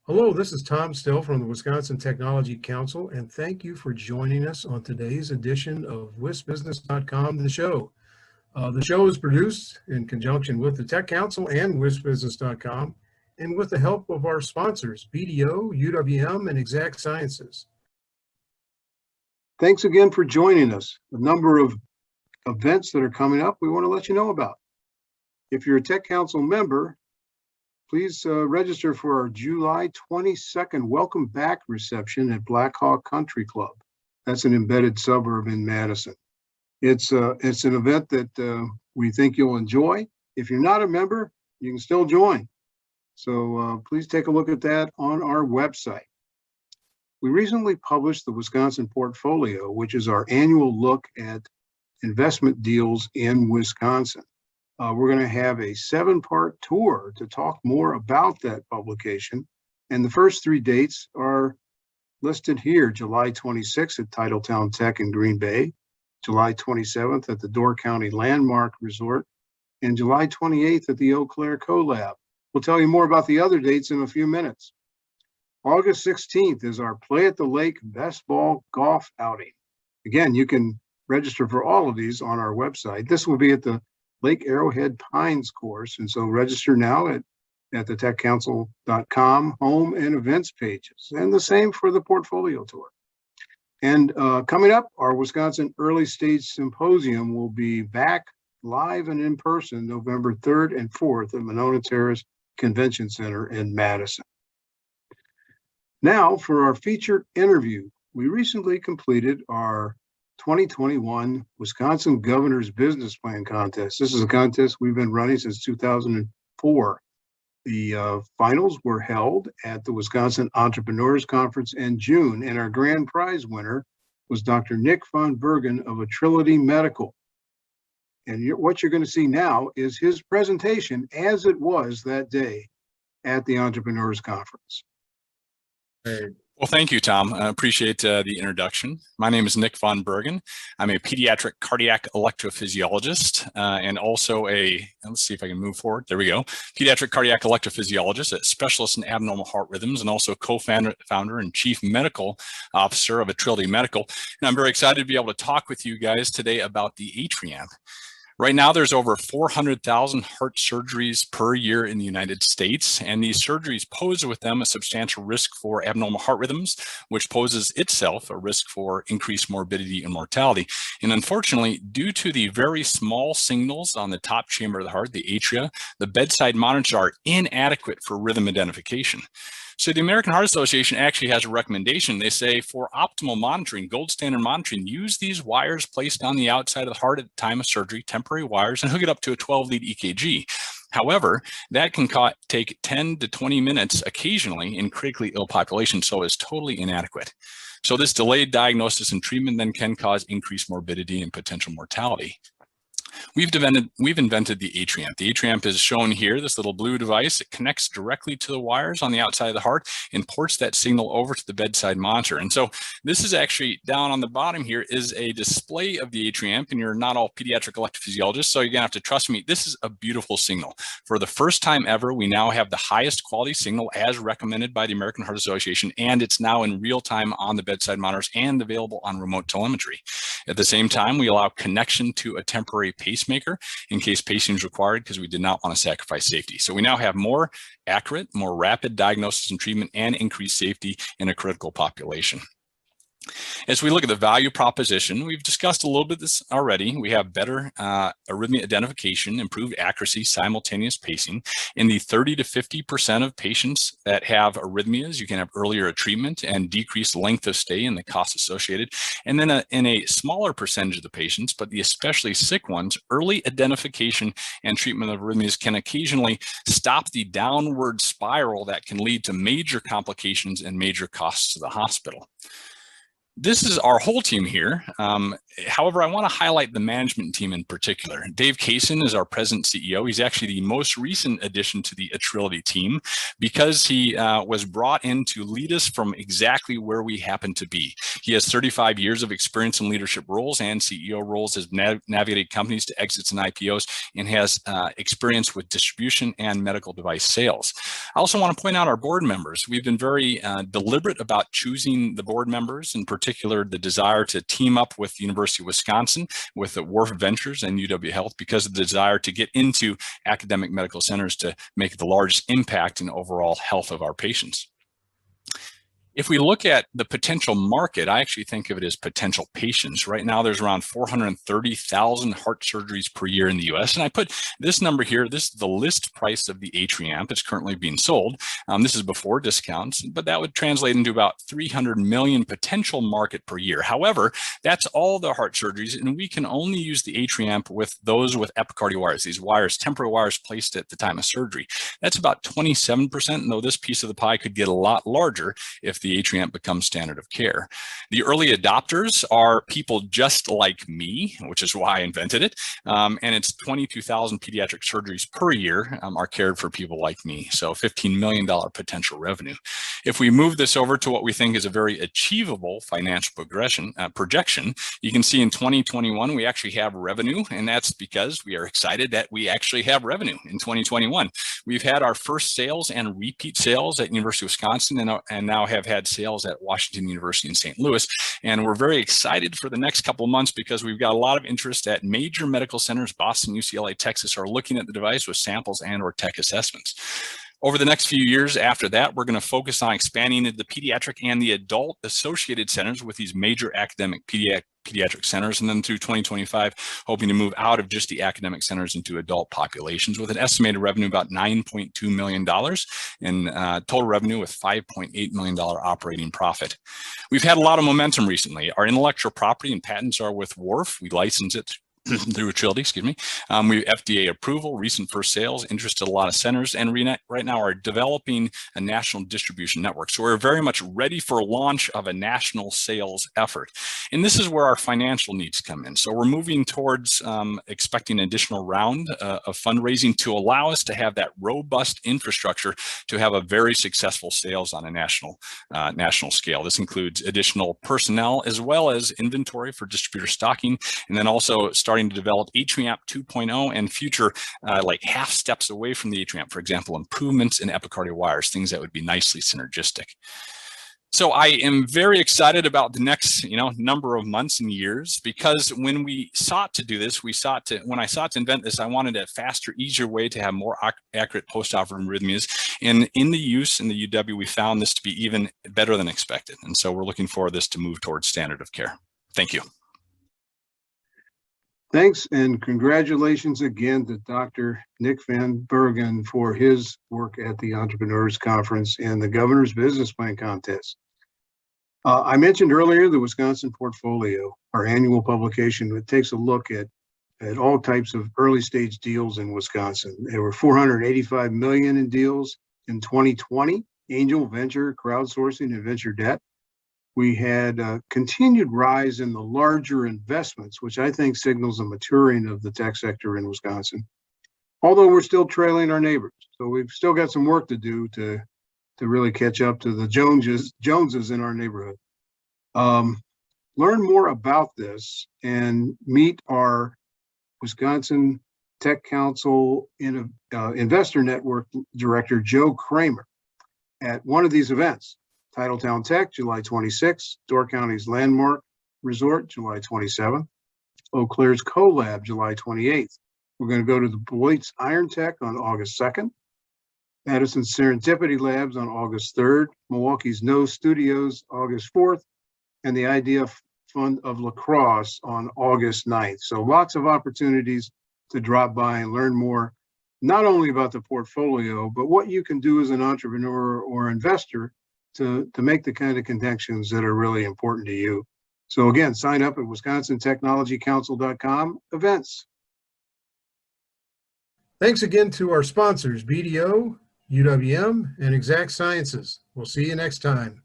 Hello, this is Tom Still from the Wisconsin Technology Council, and thank you for joining us on today's edition of WisBusiness.com, the show. The show is produced in conjunction with the Tech Council and WisBusiness.com, and with the help of our sponsors, BDO, UWM, and Exact Sciences. Thanks again for joining us. A number of events that are coming up we want to let you know about. If you're a Tech Council member, please register for our July 22nd Welcome Back reception at Black Hawk Country Club. That's an embedded suburb in Madison. It's an event that we think you'll enjoy. If you're not a member, you can still join. So please take a look at that on our website. We recently published the Wisconsin Portfolio, which is our annual look at investment deals in Wisconsin. We're going to have a 7-part tour to talk more about that publication. And the first 3 dates are listed here: July 26th at Titletown Tech in Green Bay, July 27th at the Door County Landmark Resort, and July 28th at the Eau Claire CoLab. We'll tell you more about the other dates in a few minutes. August 16th is our Play at the Lake Best Ball Golf Outing. Again, you can register for all of these on our website. This will be at the Lake Arrowhead Pines course, and so register now at the techcouncil.com home and events pages, and the same for the portfolio tour. And coming up, our Wisconsin Early Stage Symposium will be back live and in person November 3rd and 4th at Monona Terrace Convention Center in Madison. Now for our featured interview. We recently completed our 2021 Wisconsin Governor's Business Plan Contest. This is a contest we've been running since 2004. The finals were held at the Wisconsin Entrepreneurs Conference in June, and our grand prize winner was Dr. Nick von Bergen of Atrility Medical. And what you're going to see now is his presentation as it was that day at the Entrepreneurs Conference. Well, thank you, Tom. I appreciate the introduction. My name is Nick von Bergen. I'm a pediatric cardiac electrophysiologist and also let's see if I can move forward. There we go. Pediatric cardiac electrophysiologist, a specialist in abnormal heart rhythms, and also co-founder and chief medical officer of Atrility Medical. And I'm very excited to be able to talk with you guys today about the Atriamp. Right now, there's over 400,000 heart surgeries per year in the United States, and these surgeries pose with them a substantial risk for abnormal heart rhythms, which poses itself a risk for increased morbidity and mortality. And unfortunately, due to the very small signals on the top chamber of the heart, the atria, the bedside monitors are inadequate for rhythm identification. So the American Heart Association actually has a recommendation. They say for optimal monitoring, gold standard monitoring, use these wires placed on the outside of the heart at the time of surgery, temporary wires, and hook it up to a 12-lead EKG. However, that can take 10 to 20 minutes occasionally in critically ill populations, so it's totally inadequate. So this delayed diagnosis and treatment then can cause increased morbidity and potential mortality. We've invented the Atriamp. The Atriamp is shown here, this little blue device. It connects directly to the wires on the outside of the heart and ports that signal over to the bedside monitor. And so this is actually down on the bottom here is a display of the Atriamp, and you're not all pediatric electrophysiologists, so you're gonna have to trust me. This is a beautiful signal. For the first time ever, we now have the highest quality signal as recommended by the American Heart Association, and it's now in real time on the bedside monitors and available on remote telemetry. At the same time, we allow connection to a temporary pacemaker in case pacing is required, because we did not want to sacrifice safety. So we now have more accurate, more rapid diagnosis and treatment and increased safety in a critical population. As we look at the value proposition, we've discussed a little bit this already. We have better arrhythmia identification, improved accuracy, simultaneous pacing. In the 30 to 50% of patients that have arrhythmias, you can have earlier treatment and decreased length of stay and the costs associated. And then in a smaller percentage of the patients, but the especially sick ones, early identification and treatment of arrhythmias can occasionally stop the downward spiral that can lead to major complications and major costs to the hospital. This is our whole team here. However, I want to highlight the management team in particular. Dave Kaysen is our present CEO. He's actually the most recent addition to the Atrility team because he was brought in to lead us from exactly where we happen to be. He has 35 years of experience in leadership roles and CEO roles, has navigated companies to exits and IPOs, and has experience with distribution and medical device sales. I also want to point out our board members. We've been very deliberate about choosing the board members, in particular the desire to team up with the University of Wisconsin, with the Wharf Ventures and UW Health, because of the desire to get into academic medical centers to make the largest impact in overall health of our patients. If we look at the potential market, I actually think of it as potential patients. Right now, there's around 430,000 heart surgeries per year in the US. And I put this number here, this is the list price of the Atri-Amp. It's currently being sold. This is before discounts, but that would translate into about 300 million potential market per year. However, that's all the heart surgeries, and we can only use the Atri-Amp with those with epicardial wires, these wires, temporary wires placed at the time of surgery. That's about 27%, though this piece of the pie could get a lot larger if the Atri-Amp becomes standard of care. The early adopters are people just like me, which is why I invented it. And it's 22,000 pediatric surgeries per year are cared for people like me. So $15 million potential revenue. If we move this over to what we think is a very achievable financial projection, you can see in 2021, we actually have revenue, and that's because we are excited that we actually have revenue in 2021. We've had our first sales and repeat sales at University of Wisconsin, and now have had sales at Washington University in St. Louis. And we're very excited for the next couple of months because we've got a lot of interest at major medical centers. Boston, UCLA, Texas are looking at the device with samples and/or tech assessments. Over the next few years after that, we're going to focus on expanding into the pediatric and the adult associated centers with these major academic pediatric centers, and then through 2025, hoping to move out of just the academic centers into adult populations with an estimated revenue about $9.2 million and total revenue with $5.8 million operating profit. We've had a lot of momentum recently. Our intellectual property and patents are with Wharf. We license it through Atrility, excuse me. We FDA approval, recent first sales, interested a lot of centers, and right now are developing a national distribution network. So we're very much ready for launch of a national sales effort. And this is where our financial needs come in. So we're moving towards expecting an additional round of fundraising to allow us to have that robust infrastructure to have a very successful sales on a national scale. This includes additional personnel as well as inventory for distributor stocking, and then also starting to develop Atri-Amp 2.0 and future like half steps away from the Atri-Amp, for example, improvements in epicardial wires, things that would be nicely synergistic. So I am very excited about the next, number of months and years, because when we sought to do this, when I sought to invent this, I wanted a faster, easier way to have more accurate post-op arrhythmias. And in the use in the UW, we found this to be even better than expected. And so we're looking for this to move towards standard of care. Thank you. Thanks, and congratulations again to Dr. Nick Van Bergen for his work at the Entrepreneurs Conference and the Governor's Business Plan Contest. I mentioned earlier the Wisconsin Portfolio, our annual publication that takes a look at all types of early stage deals in Wisconsin. There were 485 million in deals in 2020, angel, venture, crowdsourcing, and venture debt. We had a continued rise in the larger investments, which I think signals a maturing of the tech sector in Wisconsin, although we're still trailing our neighbors. So we've still got some work to do to really catch up to the Joneses in our neighborhood. Learn more about this and meet our Wisconsin Tech Council Investor Network Director, Joe Kramer, at one of these events. Titletown Tech, July 26th, Door County's Landmark Resort, July 27th, Eau Claire's CoLab, July 28th. We're going to go to the Beloit's Iron Tech on August 2nd, Madison's Serendipity Labs on August 3rd, Milwaukee's No Studios, August 4th, and the Idea Fund of Lacrosse on August 9th. So lots of opportunities to drop by and learn more, not only about the portfolio, but what you can do as an entrepreneur or investor to make the kind of connections that are really important to you. So again, sign up at WisconsinTechnologyCouncil.com events. Thanks again to our sponsors, BDO, UWM, and Exact Sciences. We'll see you next time.